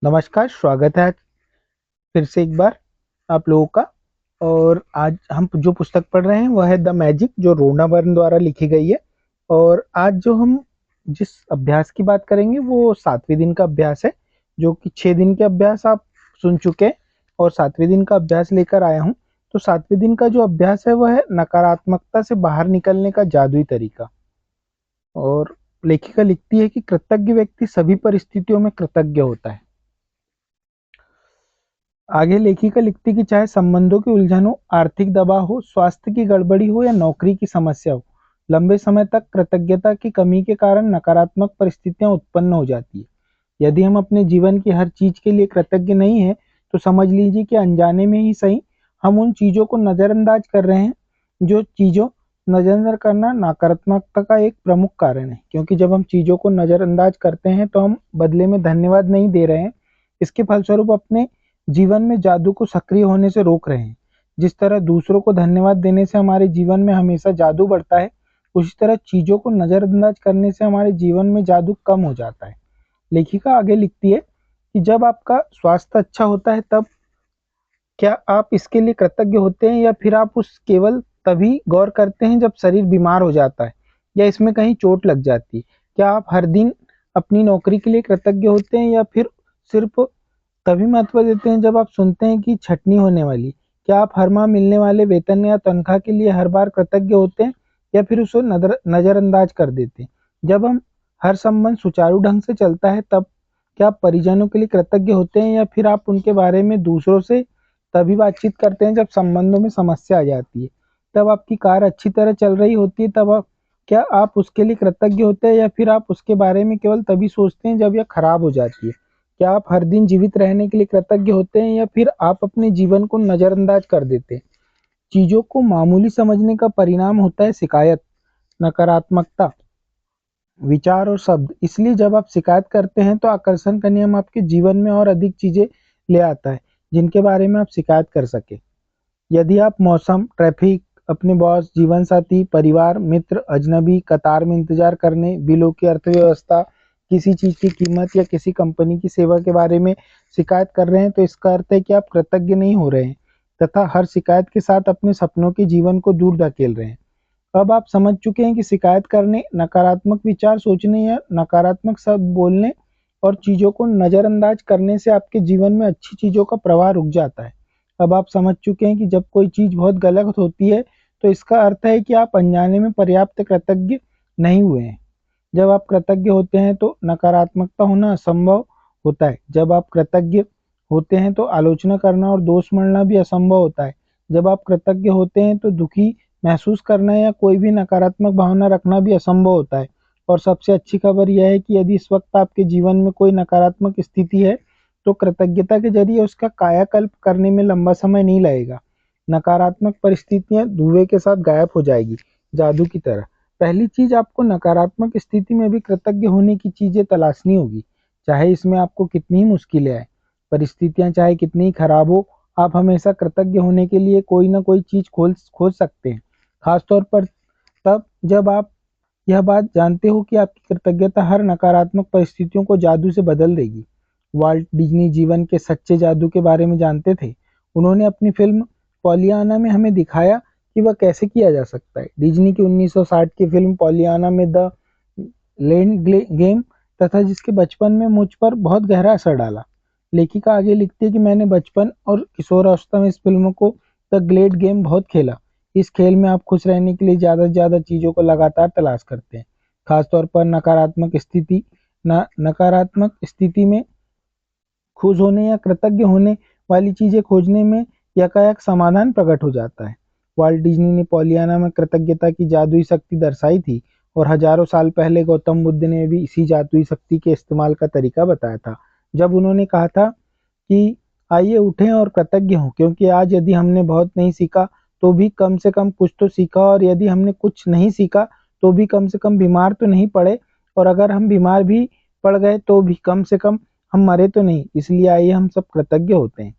नमस्कार, स्वागत है आज फिर से एक बार आप लोगों का। और आज हम जो पुस्तक पढ़ रहे हैं वह है द मैजिक, जो रोना बर्न द्वारा लिखी गई है। और आज जो हम जिस अभ्यास की बात करेंगे वो 7वें दिन का अभ्यास है, जो कि 6 दिन के अभ्यास आप सुन चुके हैं और 7वें दिन का अभ्यास लेकर आया हूँ। तो 7वें दिन का जो अभ्यास है वह है नकारात्मकता से बाहर निकलने का जादुई तरीका। और लेखिका लिखती है कि कृतज्ञ व्यक्ति सभी परिस्थितियों में कृतज्ञ होता है। आगे लेखिका लिखती कि चाहे संबंधों की उलझन हो, आर्थिक दबाव हो, स्वास्थ्य की गड़बड़ी हो या नौकरी की समस्या हो, लंबे समय तक कृतज्ञता की कमी के कारण नकारात्मक परिस्थितियां उत्पन्न हो जाती है। यदि हम अपने जीवन की हर चीज के लिए कृतज्ञ नहीं है, तो समझ लीजिए कि अनजाने में ही सही हम उन चीजों को नजरअंदाज कर रहे हैं। जो चीजों नजरअंदाज करना नकारात्मकता का एक प्रमुख कारण है, क्योंकि जब हम चीजों को नजरअंदाज करते हैं तो हम बदले में धन्यवाद नहीं दे रहे हैं। इसके फलस्वरूप अपने जीवन में जादू को सक्रिय होने से रोक रहे हैं। जिस तरह दूसरों को धन्यवाद देने से हमारे जीवन में हमेशा जादू बढ़ता है, उसी तरह चीजों को नजरअंदाज करने से हमारे जीवन में जादू कम हो जाता है। लेखिका आगे लिखती है कि जब आपका स्वास्थ्य अच्छा होता है, तब क्या आप इसके लिए कृतज्ञ होते हैं, या फिर आप उस केवल तभी गौर करते हैं जब शरीर बीमार हो जाता है या इसमें कहीं चोट लग जाती है? क्या आप हर दिन अपनी नौकरी के लिए कृतज्ञ होते हैं, या फिर सिर्फ तभी महत्व देते हैं जब आप सुनते हैं कि छटनी होने वाली? क्या आप हर माह मिलने वाले वेतन या तनख्वाह के लिए हर बार कृतज्ञ होते हैं, या फिर उसे नजरअंदाज कर देते हैं? जब हम हर संबंध सुचारू ढंग से चलता है, तब क्या आप परिजनों के लिए कृतज्ञ होते हैं, या फिर आप उनके बारे में दूसरों से तभी बातचीत करते हैं जब संबंधों में समस्या आ जाती है? तब आपकी कार अच्छी तरह चल रही होती है, तब क्या आप उसके लिए कृतज्ञ होते हैं, या फिर आप उसके बारे में केवल तभी सोचते हैं जब यह खराब हो जाती है? क्या आप हर दिन जीवित रहने के लिए कृतज्ञ होते हैं, या फिर आप अपने जीवन को नजरअंदाज कर देते हैं? चीजों को मामूली समझने का परिणाम होता है शिकायत, नकारात्मकता, विचार और शब्द। इसलिए जब आप शिकायत करते हैं तो आकर्षण का नियम आपके जीवन में और अधिक चीजें ले आता है जिनके बारे में आप शिकायत कर सके। यदि आप मौसम, ट्रैफिक, अपने बॉस, जीवन साथी, परिवार, मित्र, अजनबी, कतार में इंतजार करने, बिलों की अर्थव्यवस्था, किसी चीज की कीमत या किसी कंपनी की सेवा के बारे में शिकायत कर रहे हैं, तो इसका अर्थ है कि आप कृतज्ञ नहीं हो रहे हैं, तथा हर शिकायत के साथ अपने सपनों के जीवन को दूर धकेल रहे हैं। अब आप समझ चुके हैं कि शिकायत करने, नकारात्मक विचार सोचने या नकारात्मक शब्द बोलने और चीजों को नजरअंदाज करने से आपके जीवन में अच्छी चीजों का प्रवाह रुक जाता है। अब आप समझ चुके हैं कि जब कोई चीज बहुत गलत होती है, तो इसका अर्थ है कि आप अनजाने में पर्याप्त कृतज्ञ नहीं हुए हैं। जब आप कृतज्ञ होते हैं तो नकारात्मकता होना असंभव होता है। जब आप कृतज्ञ होते हैं तो आलोचना करना और दोष मढ़ना भी असंभव होता है। जब आप कृतज्ञ होते हैं तो दुखी महसूस करना या कोई भी नकारात्मक भावना रखना भी असंभव होता है। और सबसे अच्छी खबर यह है कि यदि इस वक्त आपके जीवन में कोई नकारात्मक स्थिति है, तो कृतज्ञता के जरिए उसका कायाकल्प करने में लंबा समय नहीं लगेगा। नकारात्मक परिस्थितियां धुएं के साथ गायब हो जाएगी, जादू की तरह। पहली चीज, आपको नकारात्मक स्थिति में भी कृतज्ञ होने की चीजें तलाशनी होगी, चाहे इसमें आपको कितनी ही मुश्किलें आए। परिस्थितियां चाहे कितनी ही खराब हो, आप हमेशा कृतज्ञ होने के लिए कोई ना कोई चीज खोज सकते हैं। खासतौर पर तब जब आप यह बात जानते हो कि आपकी कृतज्ञता हर नकारात्मक परिस्थितियों को जादू से बदल देगी। वाल्ट डिज्नी जीवन के सच्चे जादू के बारे में जानते थे। उन्होंने अपनी फिल्म पॉलियाना में हमें दिखाया कि वह कैसे किया जा सकता है। डिज्नी की 1960 की फिल्म पॉलियाना में द लैंड गेम तथा जिसके बचपन में मुझ पर बहुत गहरा असर डाला। लेखिका आगे लिखती है कि मैंने बचपन और किशोरावस्था में इस फिल्म को द ग्लेड गेम बहुत खेला। इस खेल में आप खुश रहने के लिए ज़्यादा से ज़्यादा चीज़ों को लगातार तलाश करते हैं, खासतौर पर नकारात्मक स्थिति में खुश होने या कृतज्ञ होने वाली चीज़ें खोजने में यकायक समाधान प्रकट हो जाता है। वाल्ट डिज्नी ने पॉलियाना में कृतज्ञता की जादुई शक्ति दर्शाई थी, और हजारों साल पहले गौतम बुद्ध ने भी इसी जादुई शक्ति के इस्तेमाल का तरीका बताया था, जब उन्होंने कहा था कि आइए उठें और कृतज्ञ हों, क्योंकि आज यदि हमने बहुत नहीं सीखा तो भी कम से कम कुछ तो सीखा, और यदि हमने कुछ नहीं सीखा तो भी कम से कम बीमार तो नहीं पड़े, और अगर हम बीमार भी पड़ गए तो भी कम से कम हम मरे तो नहीं। इसलिए आइए हम सब कृतज्ञ होते हैं।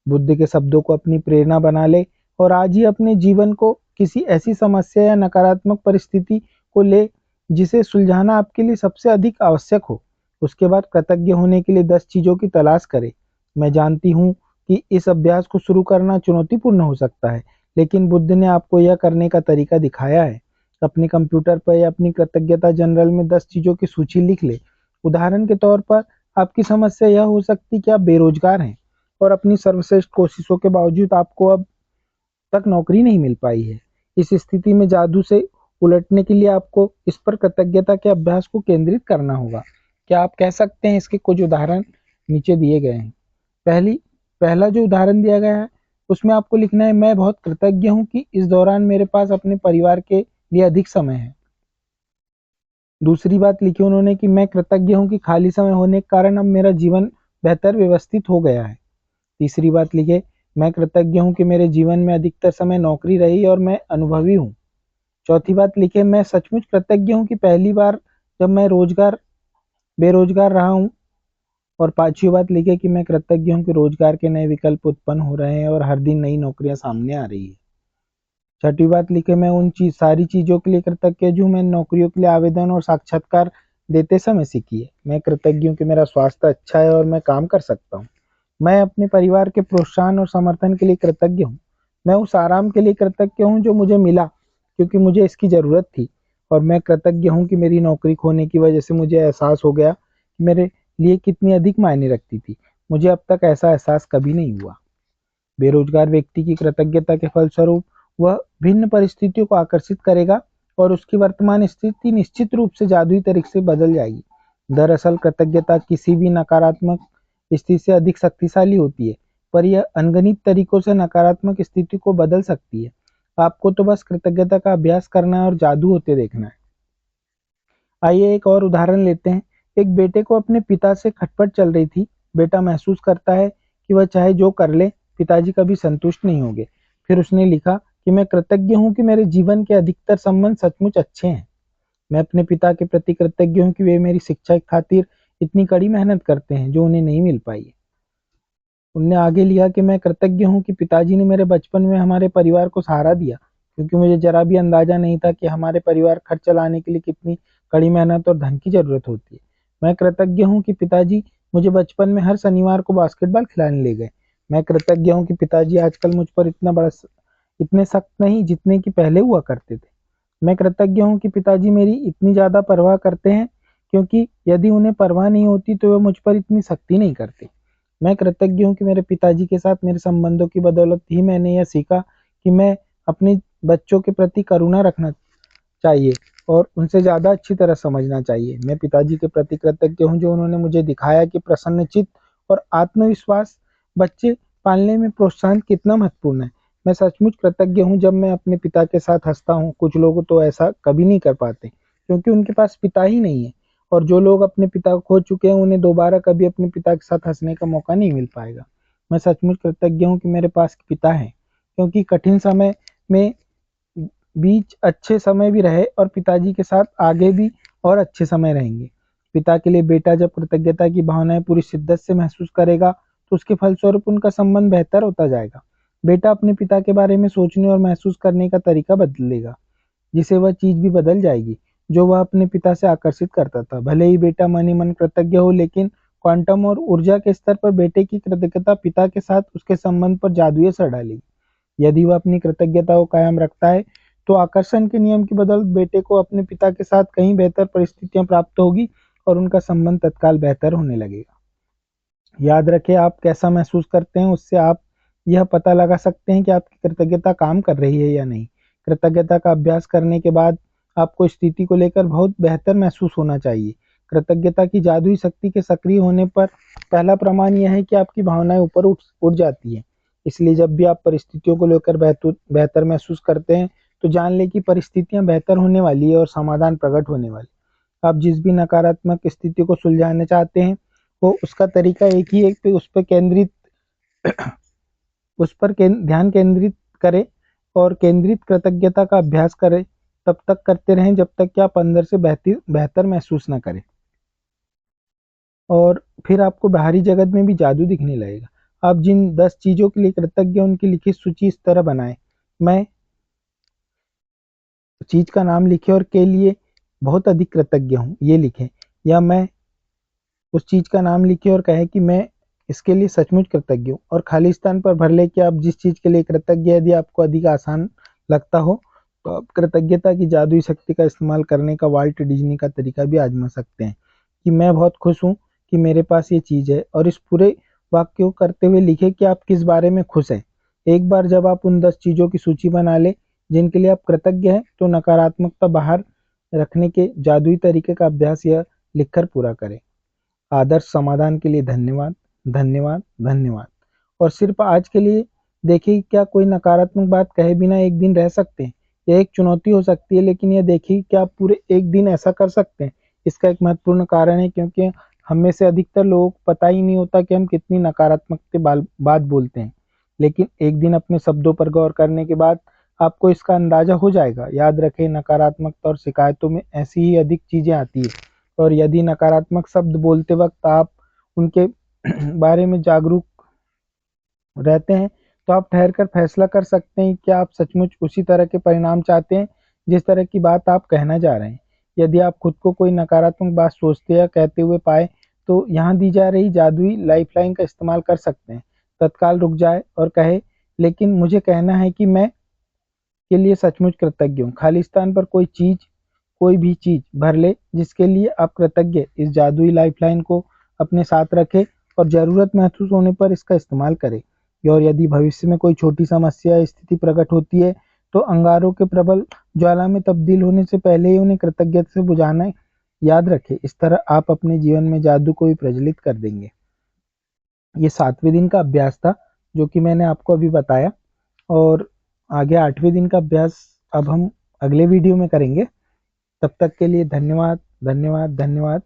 बुद्ध के शब्दों को अपनी प्रेरणा बना ले, और आज ही अपने जीवन को किसी ऐसी समस्या या नकारात्मक परिस्थिति को ले जिसे सुलझाना आपके लिए सबसे अधिक आवश्यक हो। उसके बाद कृतज्ञ होने के लिए 10 चीज़ों की तलाश करें। मैं जानती हूँ कि इस अभ्यास को शुरू करना चुनौतीपूर्ण हो सकता है, लेकिन बुद्ध ने आपको यह करने का तरीका दिखाया है। अपने कंप्यूटर पर या अपनी कृतज्ञता जनरल में 10 चीज़ों की सूची लिख ले। उदाहरण के तौर पर आपकी समस्या यह हो सकती है कि आप बेरोजगार हैं और अपनी सर्वश्रेष्ठ कोशिशों के बावजूद आपको अब तक नौकरी नहीं मिल पाई है। इस स्थिति में जादू से उलटने के लिए आपको इस पर कृतज्ञता के अभ्यास को केंद्रित करना होगा। क्या आप कह सकते हैं? इसके कुछ उदाहरण नीचे दिए गए हैं। पहली पहला जो उदाहरण दिया गया है, उसमें आपको लिखना है, मैं बहुत कृतज्ञ हूँ कि इस दौरान मेरे पास अपने परिवार के लिए अधिक समय है। दूसरी बात लिखी उन्होंने कि मैं कृतज्ञ हूँ कि खाली समय होने के कारण अब मेरा जीवन बेहतर व्यवस्थित हो गया है। तीसरी बात लिखे, मैं कृतज्ञ हूँ कि मेरे जीवन में अधिकतर समय नौकरी रही और मैं अनुभवी हूँ। चौथी बात लिखे, मैं सचमुच कृतज्ञ हूँ कि पहली बार जब मैं बेरोजगार रहा हूँ। और पांचवी बात लिखे कि मैं कृतज्ञ हूँ कि रोजगार के नए विकल्प उत्पन्न हो रहे हैं और हर दिन नई नौकरियां सामने आ रही है। छठी बात लिखे, मैं उन सारी चीजों के लिए कृतज्ञ हूँ मैं नौकरियों के लिए आवेदन और साक्षात्कार देते समय सीखी है। मैं कृतज्ञ हूँ कि मेरा स्वास्थ्य अच्छा है और मैं काम कर सकता हूँ। मैं अपने परिवार के प्रोत्साहन और समर्थन के लिए कृतज्ञ हूँ। मैं उस आराम के लिए कृतज्ञ हूँ जो मुझे मिला क्योंकि मुझे इसकी ज़रूरत थी। और मैं कृतज्ञ हूँ कि मेरी नौकरी खोने की वजह से मुझे एहसास हो गया कि मेरे लिए कितनी अधिक मायने रखती थी। मुझे अब तक ऐसा एहसास कभी नहीं हुआ। बेरोजगार व्यक्ति की कृतज्ञता के फलस्वरूप वह भिन्न परिस्थितियों को आकर्षित करेगा और उसकी वर्तमान स्थिति निश्चित रूप से जादुई तरीके से बदल जाएगी। दरअसल कृतज्ञता किसी भी नकारात्मक स्थिति से अधिक शक्तिशाली होती है, पर यह अनगिनत तरीकों से नकारात्मक स्थिति को बदल सकती है। आपको तो बस कृतज्ञता का अभ्यास करना है और जादू होते देखना है। आइए एक और उदाहरण लेते हैं। एक बेटे को अपने पिता से खटपट चल रही थी। बेटा महसूस करता है कि वह चाहे जो कर ले, पिताजी कभी संतुष्ट नहीं होंगे। फिर उसने लिखा कि मैं कृतज्ञ हूँ कि मेरे जीवन के अधिकतर संबंध सचमुच अच्छे हैं। मैं अपने पिता के प्रति कृतज्ञ हूँ कि वे मेरी शिक्षा की खातिर इतनी कड़ी मेहनत करते हैं जो उन्हें नहीं मिल पाई है। उनने आगे लिखा कि मैं कृतज्ञ हूँ कि पिताजी ने मेरे बचपन में हमारे परिवार को सहारा दिया, क्योंकि मुझे जरा भी अंदाजा नहीं था कि हमारे परिवार खर्च चलाने के लिए कितनी कड़ी मेहनत और धन की जरूरत होती है। मैं कृतज्ञ हूँ कि पिताजी मुझे बचपन में हर शनिवार को बास्केटबॉल खिलाने ले गए। मैं कृतज्ञ हूँ कि पिताजी आजकल मुझ पर इतने सख्त नहीं जितने कि पहले हुआ करते थे। मैं कृतज्ञ हूँ कि पिताजी मेरी इतनी ज़्यादा परवाह करते हैं, क्योंकि यदि उन्हें परवाह नहीं होती तो वे मुझ पर इतनी सख्ती नहीं करते। मैं कृतज्ञ हूँ कि मेरे पिताजी के साथ मेरे संबंधों की बदौलत ही मैंने यह सीखा कि मैं अपने बच्चों के प्रति करुणा रखना चाहिए और उनसे ज़्यादा अच्छी तरह समझना चाहिए। मैं पिताजी के प्रति कृतज्ञ हूँ जो उन्होंने मुझे दिखाया कि प्रसन्नचित्त और आत्मविश्वास बच्चे पालने में प्रोत्साहन कितना महत्वपूर्ण है। मैं सचमुच कृतज्ञ हूँ जब मैं अपने पिता के साथ हंसता हूँ। कुछ लोग तो ऐसा कभी नहीं कर पाते क्योंकि उनके पास पिता ही नहीं है, और जो लोग अपने पिता को खो चुके हैं उन्हें दोबारा कभी अपने पिता के साथ हंसने का मौका नहीं मिल पाएगा। मैं सचमुच कृतज्ञ हूँ कि मेरे पास पिता है, क्योंकि कठिन समय में बीच अच्छे समय भी रहे और पिताजी के साथ आगे भी और अच्छे समय रहेंगे। पिता के लिए बेटा जब कृतज्ञता की भावनाएं पूरी शिद्दत से महसूस करेगा तो उसके फलस्वरूप उनका संबंध बेहतर होता जाएगा। बेटा अपने पिता के बारे में सोचने और महसूस करने का तरीका बदलेगा, जिससे वह चीज भी बदल जाएगी जो वह अपने पिता से आकर्षित करता था। भले ही बेटा मन ही मन कृतज्ञ हो, लेकिन क्वांटम और ऊर्जा के स्तर पर बेटे की कृतज्ञता पिता के साथ उसके संबंध पर जादुई असर डालेगी। यदि वह अपनी कृतज्ञता को कायम रखता है तो आकर्षण के नियम की बदौलत बेटे को अपने पिता के साथ कहीं बेहतर परिस्थितियां प्राप्त होगी और उनका संबंध तत्काल बेहतर होने लगेगा। याद रखें, आप कैसा महसूस करते हैं उससे आप यह पता लगा सकते हैं कि आपकी कृतज्ञता काम कर रही है या नहीं। कृतज्ञता का अभ्यास करने के बाद आपको स्थिति को लेकर बहुत बेहतर महसूस होना चाहिए। कृतज्ञता की जादुई शक्ति के सक्रिय होने पर पहला प्रमाण यह है कि आपकी भावनाएं ऊपर उठ जाती है। इसलिए जब भी आप परिस्थितियों को लेकर बेहतर महसूस करते हैं तो जान लें कि परिस्थितियां बेहतर होने वाली है और समाधान प्रकट होने वाली। आप जिस भी नकारात्मक स्थिति को सुलझाना चाहते हैं वो उसका तरीका एक ही है कि उस पर ध्यान केंद्रित करें और केंद्रित कृतज्ञता का अभ्यास करें। तब तक करते रहें जब तक कि आप अंदर से बेहतर महसूस ना करें, और फिर आपको बाहरी जगत में भी जादू दिखने लगेगा। आप जिन 10 चीजों के लिए कृतज्ञ उनकी लिखित सूची इस तरह बनाएं। मैं चीज का नाम लिखें और के लिए बहुत अधिक कृतज्ञ हूँ ये लिखें, या मैं उस चीज का नाम लिखे और कहे कि मैं इसके लिए सचमुच कृतज्ञ हूँ, और खाली स्थान पर भर ले कि आप जिस चीज के लिए कृतज्ञ, यदि आपको अधिक आसान लगता हो तो आप कृतज्ञता की जादुई शक्ति का इस्तेमाल करने का वाल्ट डिज्नी का तरीका भी आजमा सकते हैं कि मैं बहुत खुश हूँ कि मेरे पास ये चीज है, और इस पूरे वाक्य को करते हुए लिखे कि आप किस बारे में खुश हैं। एक बार जब आप उन 10 चीजों की सूची बना ले जिनके लिए आप कृतज्ञ हैं, तो नकारात्मकता बाहर रखने के जादुई तरीके का अभ्यास यह लिखकर पूरा करें: आदर्श समाधान के लिए धन्यवाद, धन्यवाद, धन्यवाद। और सिर्फ आज के लिए देखिए क्या कोई नकारात्मक बात कहे बिना एक दिन रह सकते हैं। यह एक चुनौती हो सकती है, लेकिन यह देखिए क्या आप पूरे एक दिन ऐसा कर सकते हैं। इसका एक महत्वपूर्ण कारण है क्योंकि हम में से अधिकतर लोगों को पता ही नहीं होता कि हम कितनी नकारात्मक बात बोलते हैं। लेकिन एक दिन अपने शब्दों पर गौर करने के बाद आपको इसका अंदाजा हो जाएगा। याद रखें, नकारात्मकता और शिकायतों में ऐसी ही अधिक चीजें आती है, और यदि नकारात्मक शब्द बोलते वक्त आप उनके बारे में जागरूक रहते हैं, तो आप ठहर कर फैसला कर सकते हैं कि आप सचमुच उसी तरह के परिणाम चाहते हैं जिस तरह की बात आप कहना चाह रहे हैं। यदि आप खुद को कोई नकारात्मक बात सोचते या कहते हुए पाए, तो यहाँ दी जा रही जादुई लाइफलाइन का इस्तेमाल कर सकते हैं। तत्काल रुक जाए और कहे, लेकिन मुझे कहना है कि मैं के लिए सचमुच कृतज्ञ हूँ। खाली स्थान पर कोई भी चीज भर ले जिसके लिए आप कृतज्ञ। इस जादुई लाइफलाइन को अपने साथ रखें और जरूरत महसूस होने पर इसका इस्तेमाल करें। और यदि भविष्य में कोई छोटी समस्या या स्थिति प्रकट होती है, तो अंगारों के प्रबल ज्वाला में तब्दील होने से पहले ही उन्हें कृतज्ञता से बुझाना याद रखें। इस तरह आप अपने जीवन में जादू को भी प्रज्वलित कर देंगे। ये 7वें दिन का अभ्यास था जो कि मैंने आपको अभी बताया, और आगे 8वें दिन का अभ्यास अब हम अगले वीडियो में करेंगे। तब तक के लिए धन्यवाद, धन्यवाद, धन्यवाद।